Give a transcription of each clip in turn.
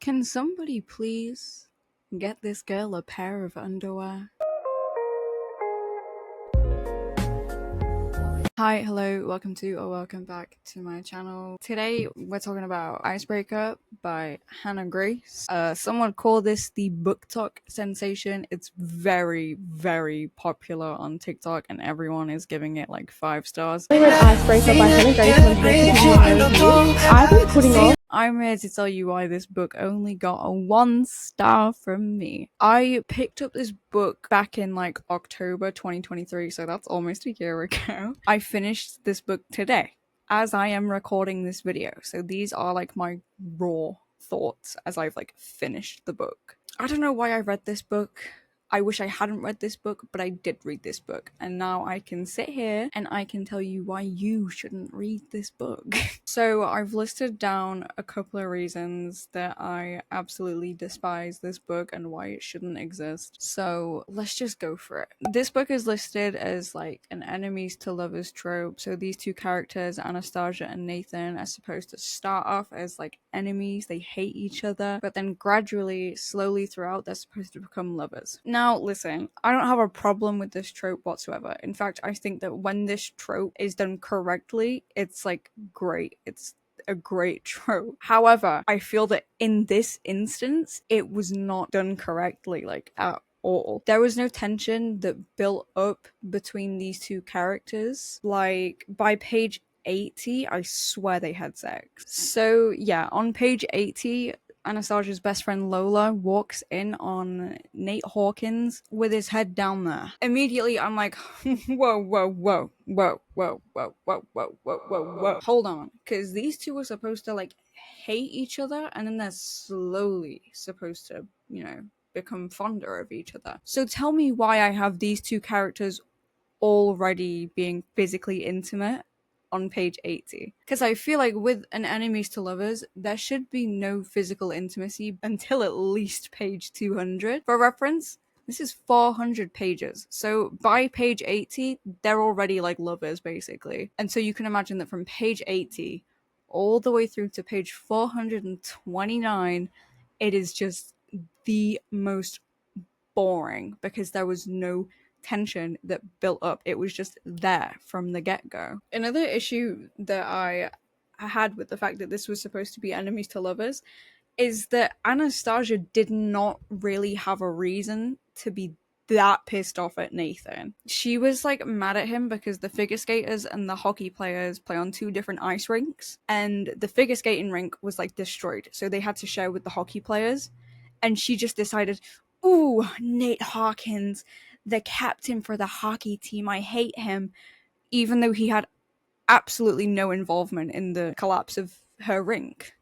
Can somebody please get this girl a pair of underwear? Hi, hello, welcome back to my channel. Today we're talking about Icebreaker by Hannah Grace. Someone called this the book talk sensation. It's very, very popular on TikTok and everyone is giving it like 5 stars. Icebreaker by Hannah Grace, and I'm here to give you my review. I've been putting off. I'm here to tell you why this book only got a 1 star from me. I picked up this book back in like October 2023, so that's almost a year ago. I finished this book today as I am recording this video. So these are like my raw thoughts as I've like finished the book. I don't know why I read this book. I wish I hadn't read this book, but I did read this book. And now I can sit here and I can tell you why you shouldn't read this book. So I've listed down a couple of reasons that I absolutely despise this book and why it shouldn't exist. So let's just go for it. This book is listed as like an enemies to lovers trope. So these two characters, Anastasia and Nathan, are supposed to start off as like enemies. They hate each other, but then gradually, slowly throughout, they're supposed to become lovers. Now, listen, I don't have a problem with this trope whatsoever. In fact, I think that when this trope is done correctly, it's like great. It's a great trope. However, I feel that in this instance, it was not done correctly, like at all. There was no tension that built up between these two characters. Like, by page 80, I swear they had sex. So yeah, on page 80, Anastasia's best friend Lola walks in on Nate Hawkins with his head down there. Immediately, I'm like, whoa, whoa, whoa, whoa, whoa, whoa, whoa, whoa, whoa, whoa, whoa. Hold on, because these two are supposed to like hate each other, and then they're slowly supposed to, you know, become fonder of each other. So tell me why I have these two characters already being physically intimate on page 80, because I feel like with an enemies to lovers there should be no physical intimacy until at least page 200. For reference, this is 400 pages, so by page 80 they're already like lovers basically. And so you can imagine that from page 80 all the way through to page 429 it is just the most boring because there was no tension that built up. It was just there from the get-go. Another issue that I had with the fact that this was supposed to be enemies to lovers is that Anastasia did not really have a reason to be that pissed off at Nathan. She was like mad at him because the figure skaters and the hockey players play on 2 different ice rinks, and the figure skating rink was like destroyed, so they had to share with the hockey players. And she just decided, ooh, Nate Hawkins, the captain for the hockey team, I hate him, even though he had absolutely no involvement in the collapse of her rink.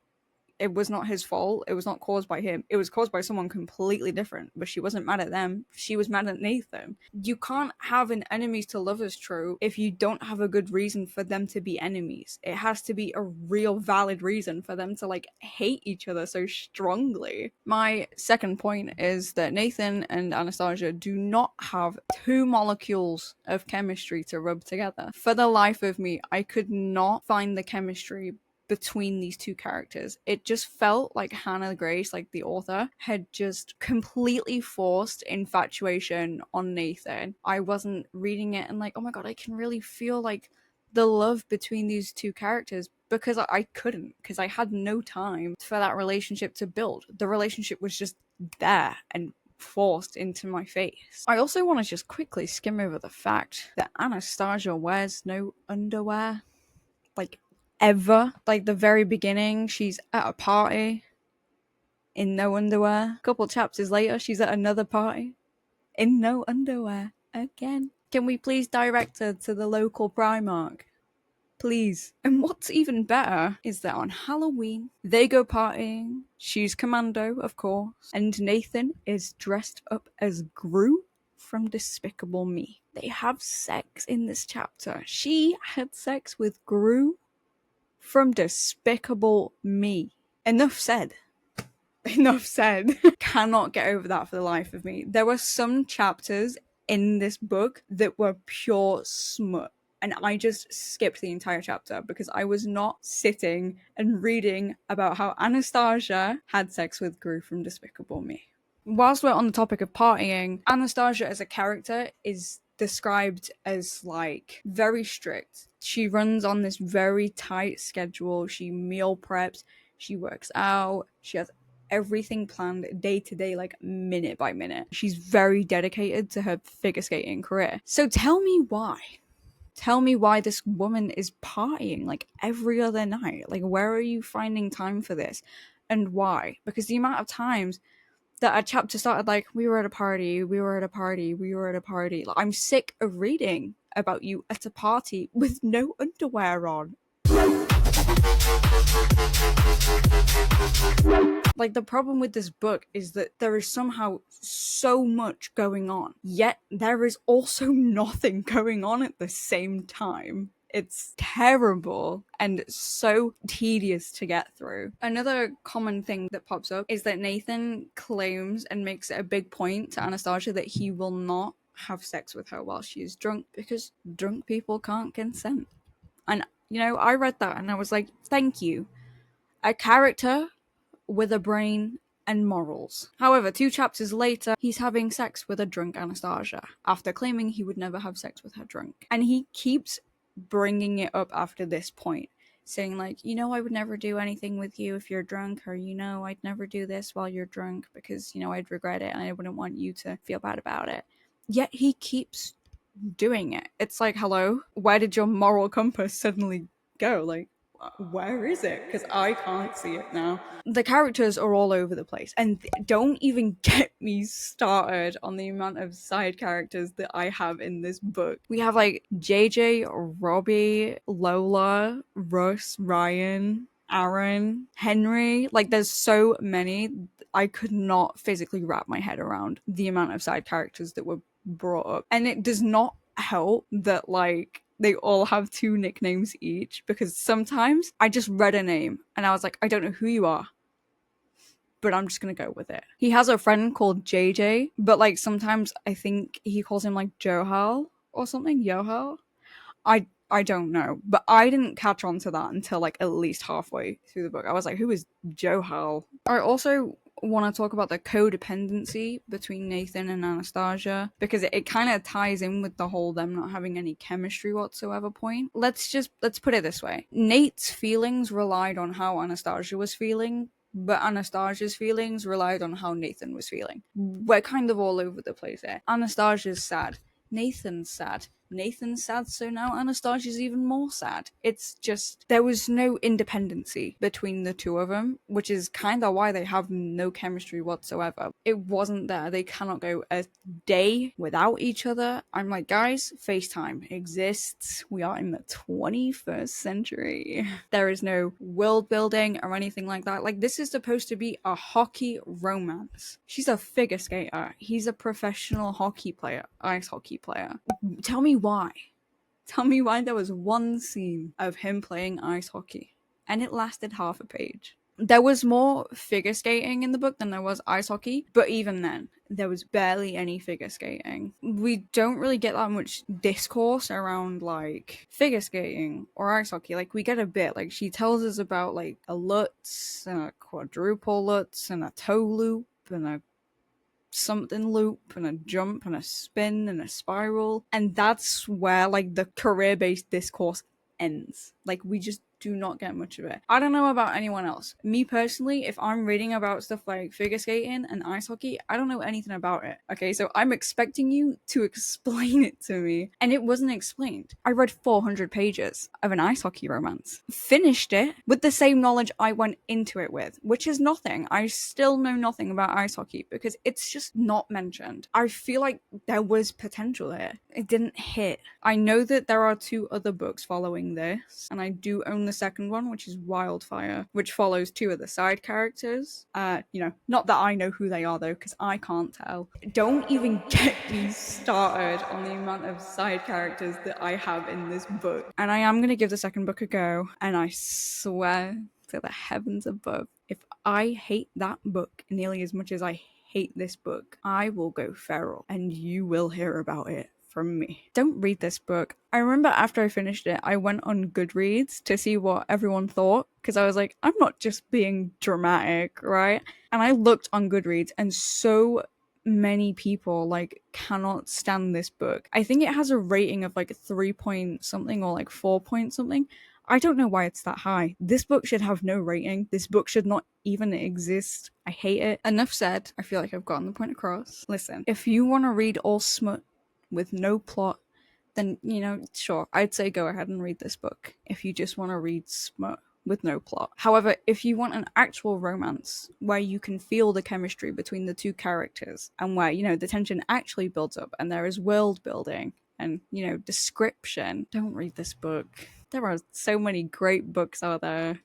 It was not his fault. It was not caused by him. It was caused by someone completely different, but she wasn't mad at them. She was mad at Nathan. You can't have an enemies to lovers trope if you don't have a good reason for them to be enemies. It has to be a real valid reason for them to like hate each other so strongly. My second point is that Nathan and Anastasia do not have 2 molecules of chemistry to rub together. For the life of me, I could not find the chemistry between these two characters. It just felt like Hannah Grace, like the author, had just completely forced infatuation on Nathan. I wasn't reading it and like, oh my god, I can really feel like the love between these two characters, because I couldn't, because I had no time for that relationship to build. The relationship was just there and forced into my face. I also want to just quickly skim over the fact that Anastasia wears no underwear. Like, ever. Like, the very beginning, she's at a party in no underwear. A couple chapters later, she's at another party in no underwear again. Can we please direct her to the local Primark? Please. And what's even better is that on Halloween, they go partying. She's commando, of course. And Nathan is dressed up as Gru from Despicable Me. They have sex in this chapter. She had sex with Gru from Despicable Me. Enough said. Enough said. Cannot get over that for the life of me. There were some chapters in this book that were pure smut. And I just skipped the entire chapter because I was not sitting and reading about how Anastasia had sex with Gru from Despicable Me. Whilst we're on the topic of partying, Anastasia as a character is described as like very strict. She runs on this very tight schedule. She meal preps, she works out, she has everything planned day to day, like minute by minute. She's very dedicated to her figure skating career. So tell me why. Tell me why this woman is partying like every other night. Like, where are you finding time for this? And why? Because the amount of times that a chapter started like, we were at a party, we were at a party, we were at a party. Like, I'm sick of reading about you at a party with no underwear on. Like, the problem with this book is that there is somehow so much going on, yet there is also nothing going on at the same time. It's terrible and so tedious to get through. Another common thing that pops up is that Nathan claims and makes it a big point to Anastasia that he will not have sex with her while she is drunk because drunk people can't consent. And, you know, I read that and I was like, thank you. A character with a brain and morals. However, 2 chapters later, he's having sex with a drunk Anastasia after claiming he would never have sex with her drunk. And he keeps bringing it up after this point, saying like, you know, I would never do anything with you if you're drunk, or you know, I'd never do this while you're drunk because, you know, I'd regret it and I wouldn't want you to feel bad about it. Yet he keeps doing it. It's like, hello, where did your moral compass suddenly go? Like, where is it? Because I can't see it now. The characters are all over the place, and don't even get me started on the amount of side characters that I have in this book. We have like JJ, Robbie, Lola, Russ, Ryan, Aaron, Henry. Like, there's so many. I could not physically wrap my head around the amount of side characters that were brought up. And it does not help that, like, they all have 2 nicknames each, because sometimes I just read a name and I was like, I don't know who you are, but I'm just gonna go with it. He has a friend called JJ, but like sometimes I think he calls him like Johal or something. Yohal. I don't know, but I didn't catch on to that until like at least halfway through the book. I was like, who is Johal? I also want to talk about the codependency between Nathan and Anastasia, because it kind of ties in with the whole them not having any chemistry whatsoever point. Let's put it this way. Nate's feelings relied on how Anastasia was feeling, but Anastasia's feelings relied on how Nathan was feeling. We're kind of all over the place here. Anastasia's sad. Nathan's sad. Nathan's sad, so now Anastasia's even more sad. It's just, there was no independency between the 2 of them, which is kind of why they have no chemistry whatsoever. It wasn't there. They cannot go a day without each other. I'm like, guys, FaceTime exists. We are in the 21st century. There is no world building or anything like that. Like, this is supposed to be a hockey romance. She's a figure skater. He's a professional hockey player, ice hockey player. Tell me why. Tell me why there was 1 scene of him playing ice hockey and it lasted half a page. There was more figure skating in the book than there was ice hockey, but even then, there was barely any figure skating. We don't really get that much discourse around like figure skating or ice hockey. Like, we get a bit. Like, she tells us about like a Lutz and a quadruple Lutz and a toe loop and a something loop and a jump and a spin and a spiral, and that's where like the career-based discourse ends. Like, we just do not get much of it. I don't know about anyone else. Me personally, if I'm reading about stuff like figure skating and ice hockey, I don't know anything about it. Okay, so I'm expecting you to explain it to me, and it wasn't explained. I read 400 pages of an ice hockey romance, finished it with the same knowledge I went into it with, which is nothing. I still know nothing about ice hockey because it's just not mentioned. I feel like there was potential here. It didn't hit. I know that there are 2 other books following this, and I do own the second one, which is Wildfire, which follows 2 of the side characters. You know, not that I know who they are though, because I can't tell. Don't even get me started on the amount of side characters that I have in this book. And I am going to give the second book a go, and I swear to the heavens above, if I hate that book nearly as much as I hate this book, I will go feral, and you will hear about it from me. Don't read this book. I remember after I finished it, I went on Goodreads to see what everyone thought because I was like, I'm not just being dramatic, right? And I looked on Goodreads and so many people like cannot stand this book. I think it has a rating of like 3 point something or like 4 point something. I don't know why it's that high. This book should have no rating. This book should not even exist. I hate it. Enough said. I feel like I've gotten the point across. Listen, if you want to read all smut with no plot, then, you know, sure, I'd say go ahead and read this book if you just want to read smut with no plot. However, if you want an actual romance where you can feel the chemistry between the two characters and where, you know, the tension actually builds up and there is world building and, you know, description, don't read this book. There are so many great books out there.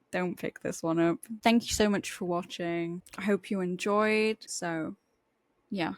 Don't pick this one up. Thank you so much for watching. I hope you enjoyed. So, yeah.